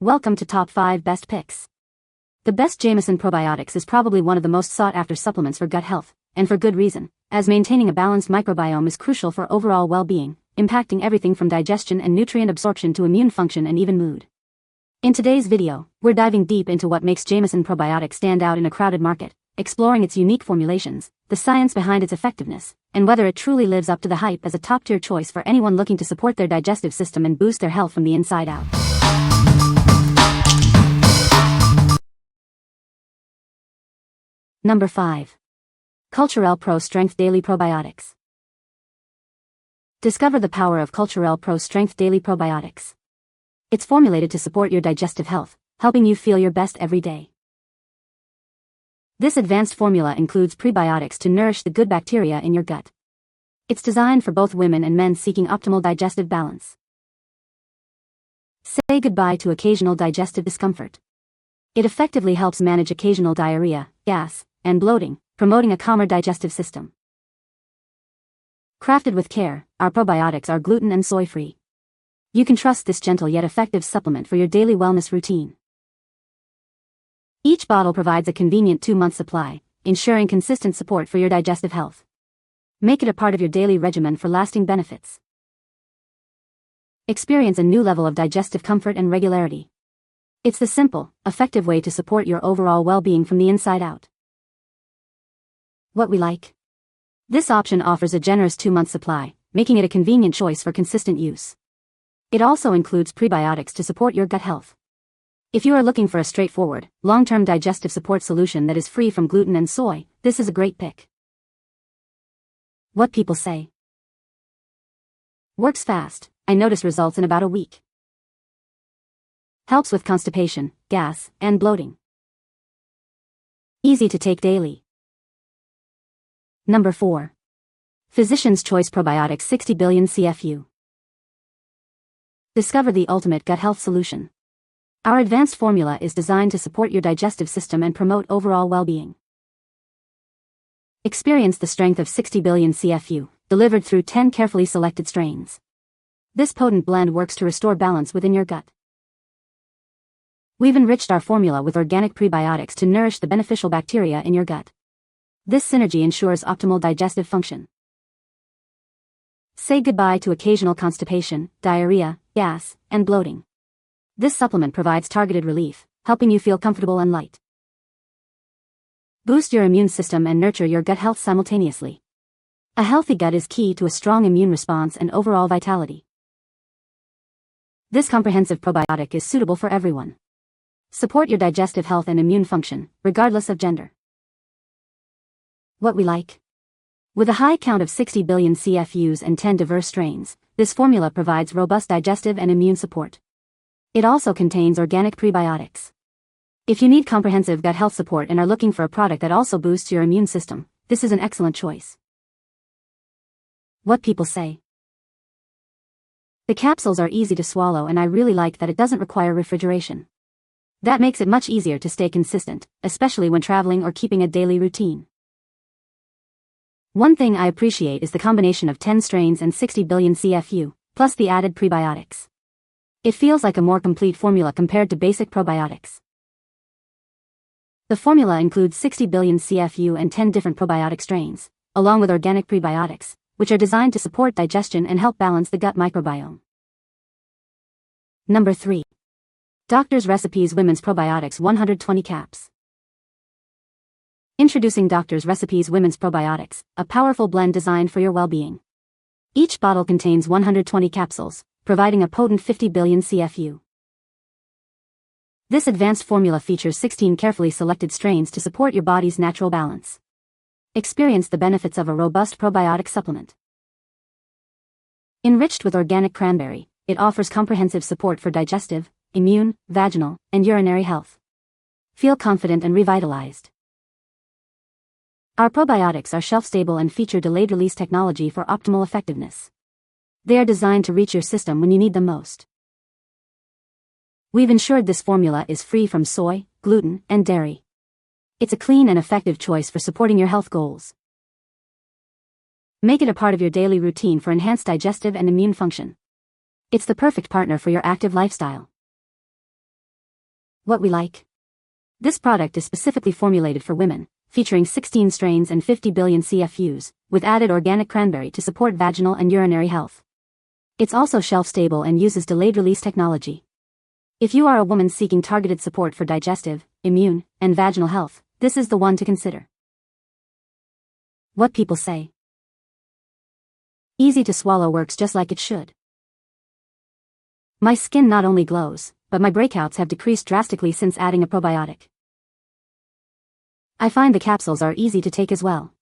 Welcome to Top 5 Best Picks. The best Jamieson Probiotics is probably one of the most sought-after supplements for gut health, and for good reason, as maintaining a balanced microbiome is crucial for overall well-being, impacting everything from digestion and nutrient absorption to immune function and even mood. In today's video, we're diving deep into what makes Jamieson Probiotics stand out in a crowded market, exploring its unique formulations, the science behind its effectiveness, and whether it truly lives up to the hype as a top-tier choice for anyone looking to support their digestive system and boost their health from the inside out. Number 5. Culturelle Pro Strength Daily Probiotics. Discover the power of Culturelle Pro Strength Daily Probiotics. It's formulated to support your digestive health, helping you feel your best every day. This advanced formula includes prebiotics to nourish the good bacteria in your gut. It's designed for both women and men seeking optimal digestive balance. Say goodbye to occasional digestive discomfort. It effectively helps manage occasional diarrhea, gas, and bloating, promoting a calmer digestive system. Crafted with care, our probiotics are gluten and soy-free. You can trust this gentle yet effective supplement for your daily wellness routine. Each bottle provides a convenient 2-month supply, ensuring consistent support for your digestive health. Make it a part of your daily regimen for lasting benefits. Experience a new level of digestive comfort and regularity. It's the simple, effective way to support your overall well-being from the inside out. What we like. This option offers a generous 2-month supply, making it a convenient choice for consistent use. It also includes prebiotics to support your gut health. If you are looking for a straightforward, long-term digestive support solution that is free from gluten and soy, this is a great pick. What people say. Works fast. I notice results in about a week. Helps with constipation, gas, and bloating. Easy to take daily. Number 4. Physician's Choice Probiotics 60 billion CFU. Discover the ultimate gut health solution. Our advanced formula is designed to support your digestive system and promote overall well-being. Experience the strength of 60 billion CFU, delivered through 10 carefully selected strains. This potent blend works to restore balance within your gut. We've enriched our formula with organic prebiotics to nourish the beneficial bacteria in your gut. This synergy ensures optimal digestive function. Say goodbye to occasional constipation, diarrhea, gas, and bloating. This supplement provides targeted relief, helping you feel comfortable and light. Boost your immune system and nurture your gut health simultaneously. A healthy gut is key to a strong immune response and overall vitality. This comprehensive probiotic is suitable for everyone. Support your digestive health and immune function, regardless of gender. What we like. With a high count of 60 billion CFUs and 10 diverse strains, this formula provides robust digestive and immune support. It also contains organic prebiotics. If you need comprehensive gut health support and are looking for a product that also boosts your immune system, this is an excellent choice. What people say. The capsules are easy to swallow and I really like that it doesn't require refrigeration. That makes it much easier to stay consistent, especially when traveling or keeping a daily routine. One thing I appreciate is the combination of 10 strains and 60 billion CFU, plus the added prebiotics. It feels like a more complete formula compared to basic probiotics. The formula includes 60 billion CFU and 10 different probiotic strains, along with organic prebiotics, which are designed to support digestion and help balance the gut microbiome. Number 3. Doctor's Recipes Women's Probiotics 120 Caps. Introducing Doctor's Recipes Women's Probiotics, a powerful blend designed for your well-being. Each bottle contains 120 capsules, providing a potent 50 billion CFU. This advanced formula features 16 carefully selected strains to support your body's natural balance. Experience the benefits of a robust probiotic supplement. Enriched with organic cranberry, it offers comprehensive support for digestive, immune, vaginal, and urinary health. Feel confident and revitalized. Our probiotics are shelf-stable and feature delayed-release technology for optimal effectiveness. They are designed to reach your system when you need them most. We've ensured this formula is free from soy, gluten, and dairy. It's a clean and effective choice for supporting your health goals. Make it a part of your daily routine for enhanced digestive and immune function. It's the perfect partner for your active lifestyle. What we like. This product is specifically formulated for women, featuring 16 strains and 50 billion CFUs, with added organic cranberry to support vaginal and urinary health. It's also shelf-stable and uses delayed-release technology. If you are a woman seeking targeted support for digestive, immune, and vaginal health, this is the one to consider. What people say. Easy to swallow, works just like it should. My skin not only glows, but my breakouts have decreased drastically since adding a probiotic. I find the capsules are easy to take as well.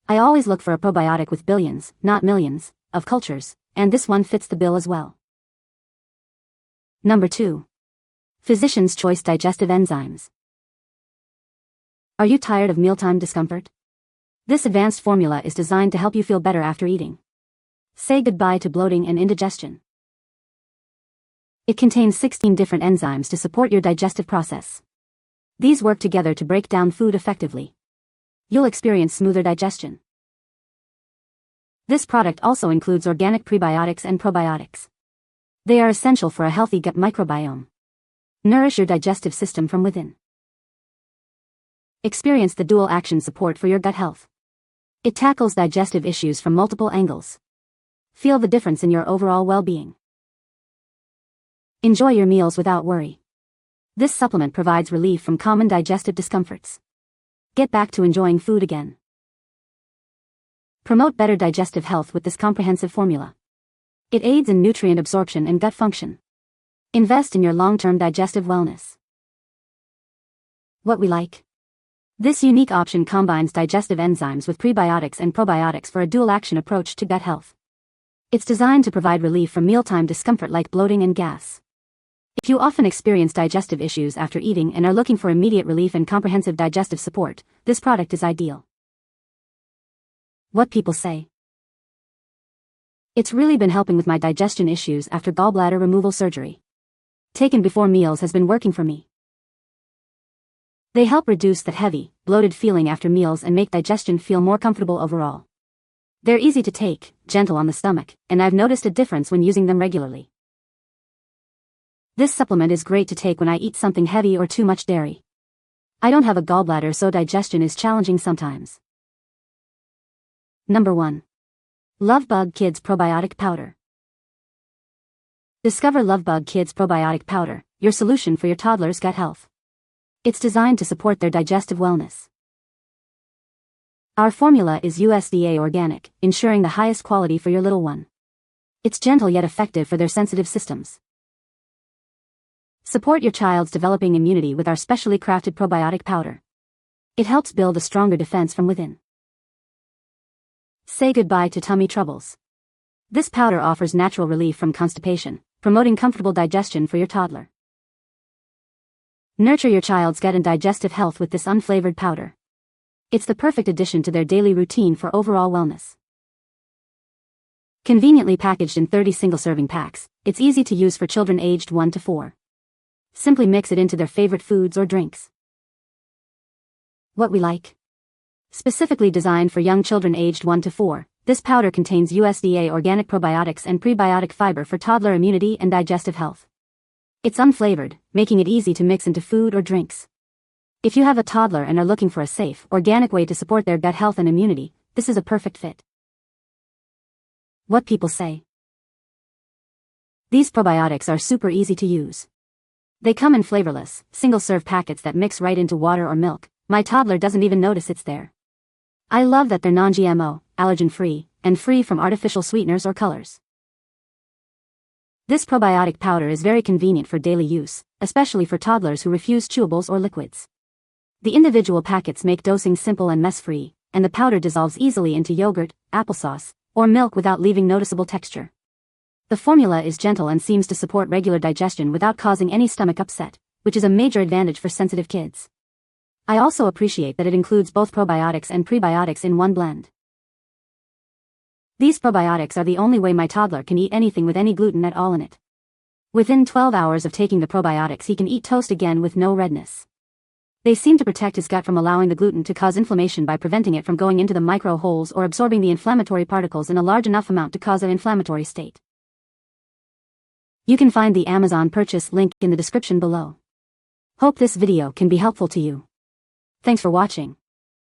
I always look for a probiotic with billions, not millions, of cultures, and this one fits the bill as well. Number 2. Physician's Choice Digestive Enzymes. Are you tired of mealtime discomfort? This advanced formula is designed to help you feel better after eating. Say goodbye to bloating and indigestion. It contains 16 different enzymes to support your digestive process. These work together to break down food effectively. You'll experience smoother digestion. This product also includes organic prebiotics and probiotics. They are essential for a healthy gut microbiome. Nourish your digestive system from within. Experience the dual action support for your gut health. It tackles digestive issues from multiple angles. Feel the difference in your overall well-being. Enjoy your meals without worry. This supplement provides relief from common digestive discomforts. Get back to enjoying food again. Promote better digestive health with this comprehensive formula. It aids in nutrient absorption and gut function. Invest in your long-term digestive wellness. What we like. This unique option combines digestive enzymes with prebiotics and probiotics for a dual-action approach to gut health. It's designed to provide relief from mealtime discomfort like bloating and gas. If you often experience digestive issues after eating and are looking for immediate relief and comprehensive digestive support, this product is ideal. What people say. It's really been helping with my digestion issues after gallbladder removal surgery. Taken before meals has been working for me. They help reduce that heavy, bloated feeling after meals and make digestion feel more comfortable overall. They're easy to take, gentle on the stomach, and I've noticed a difference when using them regularly. This supplement is great to take when I eat something heavy or too much dairy. I don't have a gallbladder, so digestion is challenging sometimes. Number 1. Lovebug Kids Probiotic Powder. Discover Lovebug Kids Probiotic Powder, your solution for your toddler's gut health. It's designed to support their digestive wellness. Our formula is USDA organic, ensuring the highest quality for your little one. It's gentle yet effective for their sensitive systems. Support your child's developing immunity with our specially crafted probiotic powder. It helps build a stronger defense from within. Say goodbye to tummy troubles. This powder offers natural relief from constipation, promoting comfortable digestion for your toddler. Nurture your child's gut and digestive health with this unflavored powder. It's the perfect addition to their daily routine for overall wellness. Conveniently packaged in 30 single-serving packs, it's easy to use for children aged 1 to 4. Simply mix it into their favorite foods or drinks. What we like. Specifically designed for young children aged 1 to 4, this powder contains USDA organic probiotics and prebiotic fiber for toddler immunity and digestive health. It's unflavored, making it easy to mix into food or drinks. If you have a toddler and are looking for a safe, organic way to support their gut health and immunity, this is a perfect fit. What people say. These probiotics are super easy to use. They come in flavorless, single-serve packets that mix right into water or milk. My toddler doesn't even notice it's there. I love that they're non-GMO, allergen-free, and free from artificial sweeteners or colors. This probiotic powder is very convenient for daily use, especially for toddlers who refuse chewables or liquids. The individual packets make dosing simple and mess-free, and the powder dissolves easily into yogurt, applesauce, or milk without leaving noticeable texture. The formula is gentle and seems to support regular digestion without causing any stomach upset, which is a major advantage for sensitive kids. I also appreciate that it includes both probiotics and prebiotics in one blend. These probiotics are the only way my toddler can eat anything with any gluten at all in it. Within 12 hours of taking the probiotics, he can eat toast again with no redness. They seem to protect his gut from allowing the gluten to cause inflammation by preventing it from going into the micro holes or absorbing the inflammatory particles in a large enough amount to cause an inflammatory state. You can find the Amazon purchase link in the description below. Hope this video can be helpful to you. Thanks for watching.